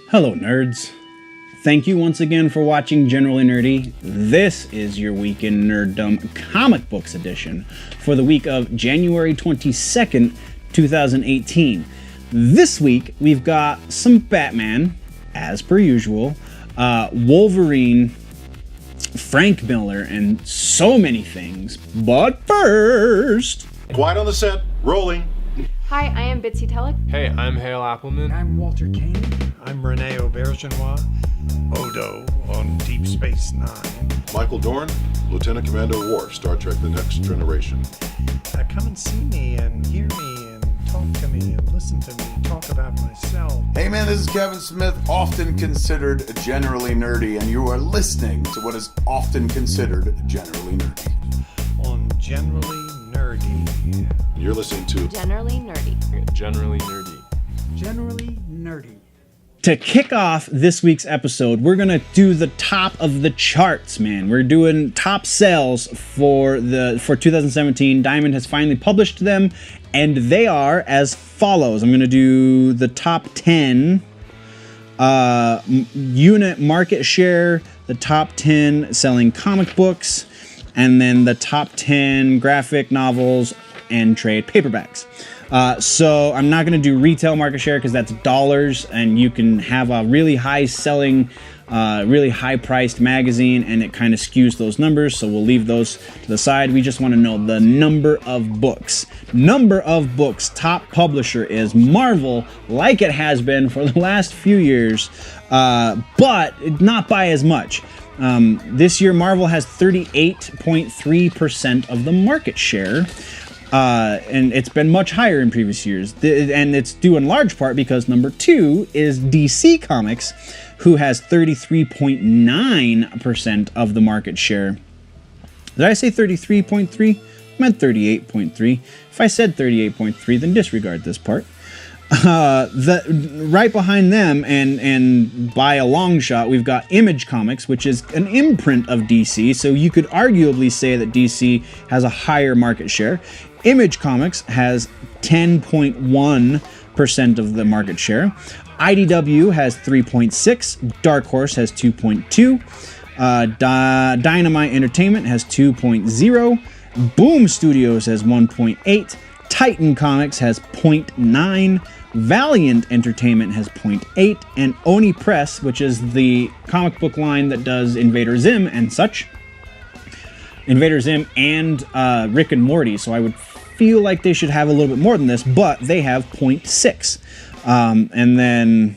Hello, nerds. Thank you once again for watching Generally Nerdy. This is your Week in Nerdom Comic Books edition for the week of January 22nd, 2018. This week, we've got some Batman, as per usual, Wolverine, Frank Miller, and so many things. But first... Quiet on the set, rolling. Hi, I am Bitsy Telek. Hey, I'm Hale Appleman. I'm Walter Kane. I'm Rene Aubergenois. Odo on Deep Space Nine. Michael Dorn, Lieutenant Commander Worf, Star Trek The Next Generation. Come and see me and hear me and talk to me and listen to me talk about myself. Hey man, this is Kevin Smith, often considered generally nerdy, and you are listening to what is often considered generally nerdy. On Generally Nerdy. You're listening to Generally Nerdy. Generally Nerdy. Generally nerdy. To kick off this week's episode, we're gonna do the top of the charts, man. We're doing top sales for 2017. Diamond has finally published them, and they are as follows. I'm gonna do the top 10 unit market share, the top 10 selling comic books, and then the top 10 graphic novels and trade paperbacks. So I'm not going to do retail market share because that's dollars, and you can have a really high selling, really high priced magazine, and it kind of skews those numbers. So we'll leave those to the side. We just want to know the number of books. Number of books. Top publisher is Marvel, like it has been for the last few years, but not by as much. This year, Marvel has 38.3% of the market share. And it's been much higher in previous years. And it's due in large part because number 2 is DC Comics, who has 33.9% of the market share. Did I say 33.3? I meant 38.3. If I said 38.3, then disregard this part. Right behind them, and by a long shot, we've got Image Comics, which is an imprint of DC, so you could arguably say that DC has a higher market share. Image Comics has 10.1% of the market share. IDW has 3.6%. Dark Horse has 2.2%. Dynamite Entertainment has 2.0%. Boom Studios has 1.8%. Titan Comics has 0.9%. Valiant Entertainment has 0.8%, and Oni Press, which is the comic book line that does Invader Zim and such, Invader Zim and Rick and Morty, so I would feel like they should have a little bit more than this, but they have 0.6%. And then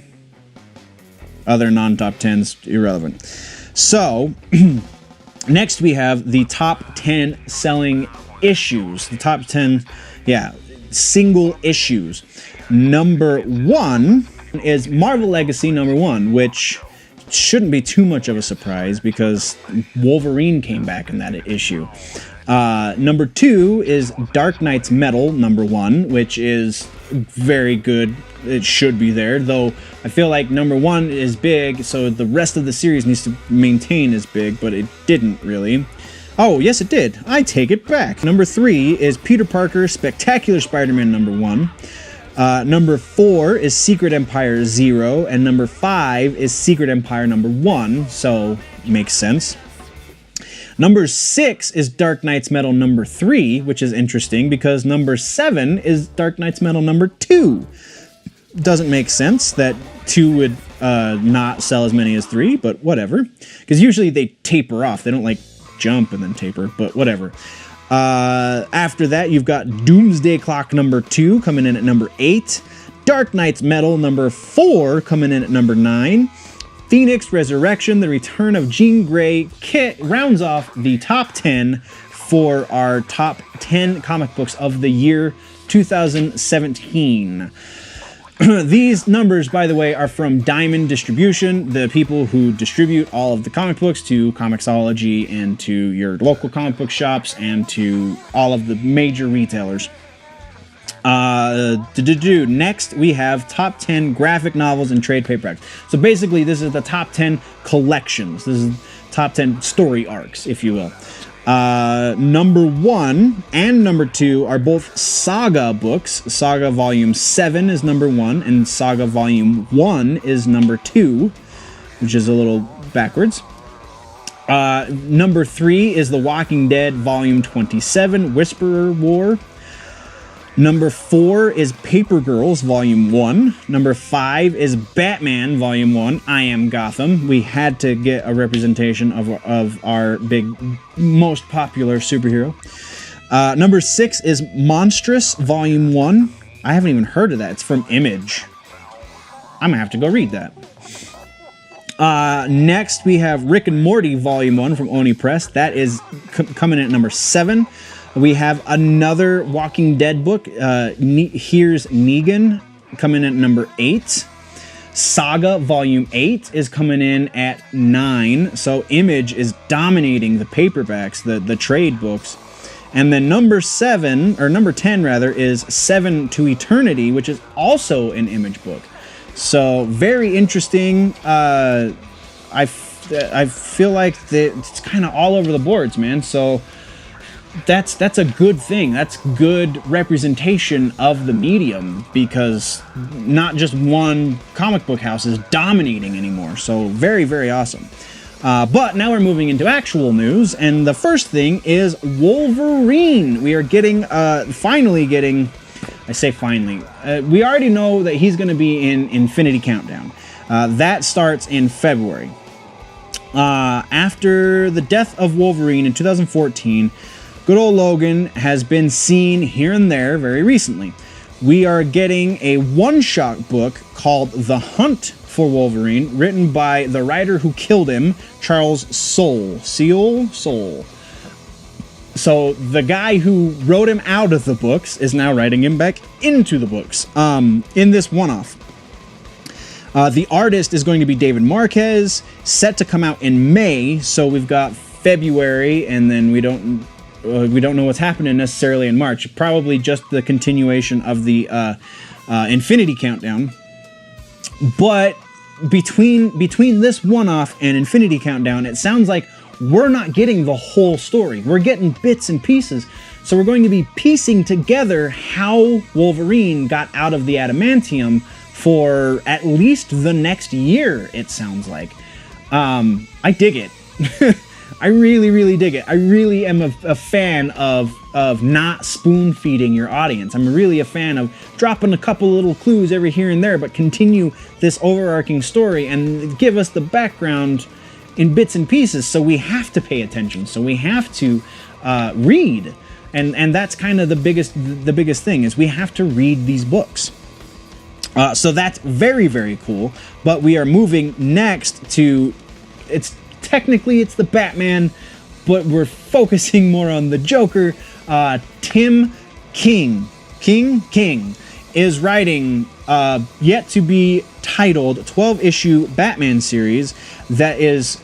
other non-top 10s, irrelevant. So, next we have the top 10 selling issues. The top 10, single issues. Number 1 is Marvel Legacy number 1, which shouldn't be too much of a surprise because Wolverine came back in that issue. Number 2 is Dark Knight's Metal number 1, which is very good. It should be there, though I feel like number 1 is big, so the rest of the series needs to maintain as big, but it didn't really. Oh, yes, it did. I take it back. Number 3 is Peter Parker's Spectacular Spider-Man number 1. Number 4 is Secret Empire 0, and number 5 is Secret Empire number 1, so makes sense. Number 6 is Dark Knight's Metal number 3, which is interesting because number 7 is Dark Knight's Metal number 2. Doesn't make sense that 2 would not sell as many as 3, but whatever. Because usually they taper off. They don't like jump and then taper, but whatever. After that, you've got Doomsday Clock number 2 coming in at number 8. Dark Knight's Metal number 4 coming in at number 9. Phoenix Resurrection, The Return of Jean Grey rounds off the top 10 for our top 10 comic books of the year 2017. These numbers, by the way, are from Diamond Distribution, the people who distribute all of the comic books to Comixology and to your local comic book shops and to all of the major retailers. Next, we have top 10 graphic novels and trade paperbacks. So basically, this is the top 10 collections. This is top 10 story arcs, if you will. Number 1 and number 2 are both Saga books. Saga Volume 7 is number 1, and Saga Volume 1 is number 2, which is a little backwards. Number 3 is The Walking Dead Volume 27, Whisperer War. Number 4 is Paper Girls Volume 1. Number 5 is Batman Volume 1, I Am Gotham. We had to get a representation of our big, most popular superhero. Number 6 is Monstrous Volume 1. I haven't even heard of that. It's from Image. I'm going to have to go read that. Next, we have Rick and Morty Volume 1 from Oni Press. That is coming in at number 7. We have another Walking Dead book, Here's Negan, coming in at number 8. Saga Volume 8 is coming in at 9. So Image is dominating the paperbacks, the trade books. And then number 10 is 7 to Eternity, which is also an Image book. So very interesting. I feel like it's kind of all over the boards, man. So that's a good thing. That's good representation of the medium, because not just one comic book house is dominating anymore. So very, very awesome. But now we're moving into actual news, and the first thing is Wolverine. We are finally getting. I say finally. We already know that he's going to be in Infinity Countdown. That starts in February. After the death of Wolverine in 2014, good old Logan has been seen here and there very recently. We are getting a one-shot book called The Hunt for Wolverine, written by the writer who killed him, Charles Soule. Soule. So the guy who wrote him out of the books is now writing him back into the books in this one-off. The artist is going to be David Marquez, set to come out in May. So we've got February, and then we don't know what's happening necessarily in March. Probably just the continuation of the Infinity Countdown. But between this one-off and Infinity Countdown, it sounds like we're not getting the whole story. We're getting bits and pieces. So we're going to be piecing together how Wolverine got out of the adamantium for at least the next year, it sounds like. I dig it. I really, really dig it. I really am a fan of not spoon-feeding your audience. I'm really a fan of dropping a couple little clues every here and there, but continue this overarching story and give us the background in bits and pieces, so we have to pay attention, so we have to read, and that's kind of the biggest thing, is we have to read these books. So that's very, very cool. But we are moving next to it's the Batman, but we're focusing more on the Joker. Tim King is writing yet to be titled 12-issue Batman series that is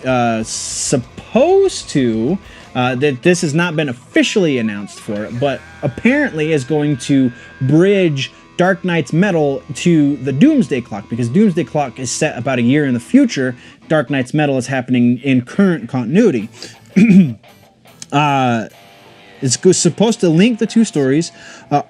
supposed to, that this has not been officially announced for it, but apparently is going to bridge Dark Knight's Metal to the Doomsday Clock, because Doomsday Clock is set about a year in the future. Dark Knight's Metal is happening in current continuity. It's supposed to link the two stories.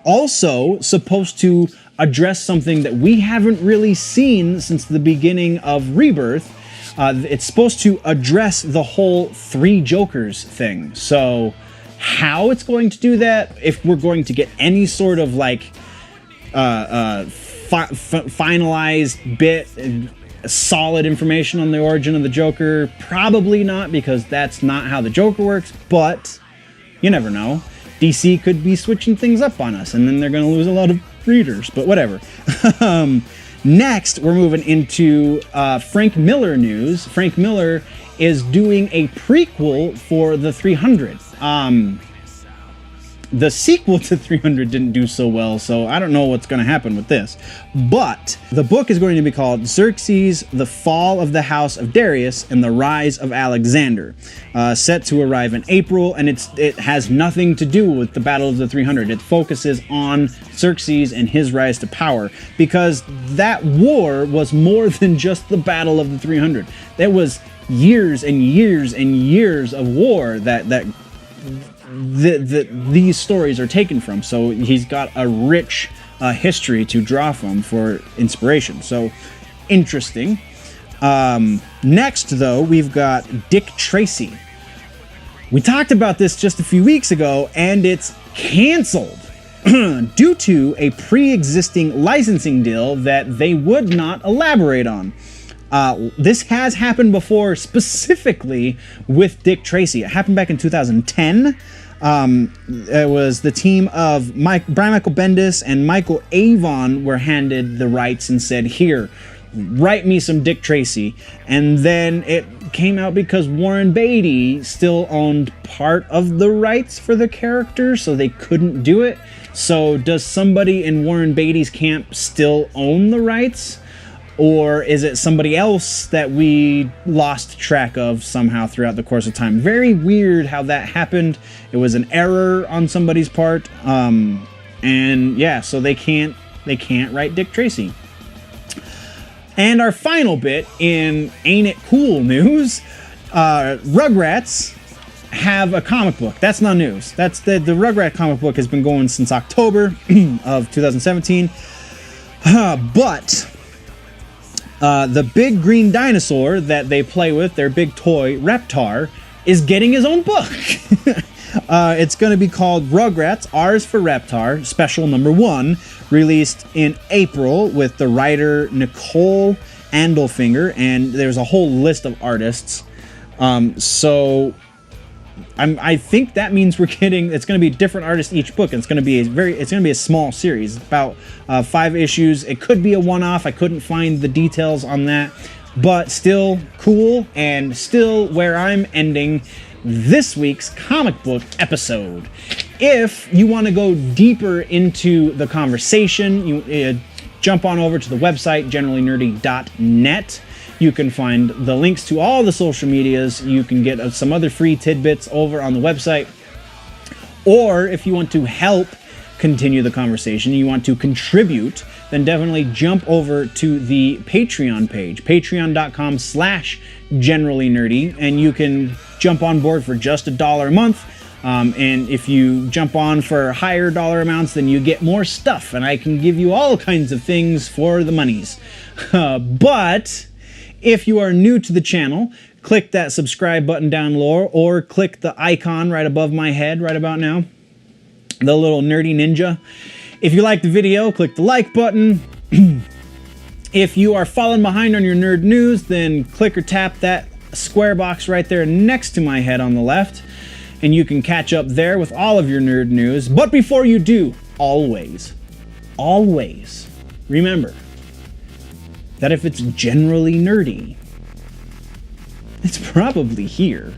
Also supposed to address something that we haven't really seen since the beginning of Rebirth. It's supposed to address the whole three Jokers thing. So how it's going to do that, if we're going to get any sort of like finalized bit, solid information on the origin of the Joker, probably not, because that's not how the Joker works, but you never know. DC could be switching things up on us, and then they're going to lose a lot of readers, but whatever. Next, we're moving into Frank Miller news. Frank Miller is doing a prequel for the 300. The sequel to 300 didn't do so well, so I don't know what's going to happen with this. But the book is going to be called Xerxes, The Fall of the House of Darius, and the Rise of Alexander. Set to arrive in April, and it has nothing to do with the Battle of the 300. It focuses on Xerxes and his rise to power, because that war was more than just the Battle of the 300. That was years and years and years of war that these stories are taken from. So he's got a rich history to draw from for inspiration. So interesting. Next, though, we've got Dick Tracy. We talked about this just a few weeks ago, and it's canceled due to a pre-existing licensing deal that they would not elaborate on. This has happened before, specifically with Dick Tracy. It happened back in 2010. It was the team of Brian Michael Bendis and Michael Avon were handed the rights and said, here, write me some Dick Tracy. And then it came out because Warren Beatty still owned part of the rights for the character, so they couldn't do it. So does somebody in Warren Beatty's camp still own the rights? Or is it somebody else that we lost track of somehow throughout the course of time? Very weird how that happened. It was an error on somebody's part. And yeah, so they can't write Dick Tracy. And our final bit in Ain't It Cool news, Rugrats have a comic book. That's not news. That's the Rugrat comic book has been going since October of 2017. But the big green dinosaur that they play with, their big toy, Reptar, is getting his own book. It's going to be called Rugrats, R's for Reptar, Special Number 1, released in April with the writer Nicole Andelfinger, and there's a whole list of artists. So I think that means we're getting, it's going to be different artists each book, and it's going to be a small series, about 5 issues. It could be a one-off. I couldn't find the details on that, but still cool, and still where I'm ending this week's comic book episode. If you want to go deeper into the conversation, you jump on over to the website, generallynerdy.net. You can find the links to all the social medias. You can get some other free tidbits over on the website. Or if you want to help continue the conversation, you want to contribute, then definitely jump over to the Patreon page, patreon.com/generallynerdy, and you can jump on board for just $1 a month. And if you jump on for higher dollar amounts, then you get more stuff, and I can give you all kinds of things for the monies. But if you are new to the channel, click that subscribe button down lower, or click the icon right above my head right about now, the little nerdy ninja. If you like the video, click the like button. If you are falling behind on your nerd news, then click or tap that square box right there next to my head on the left, and you can catch up there with all of your nerd news. But before you do, always remember that if it's generally nerdy, it's probably here.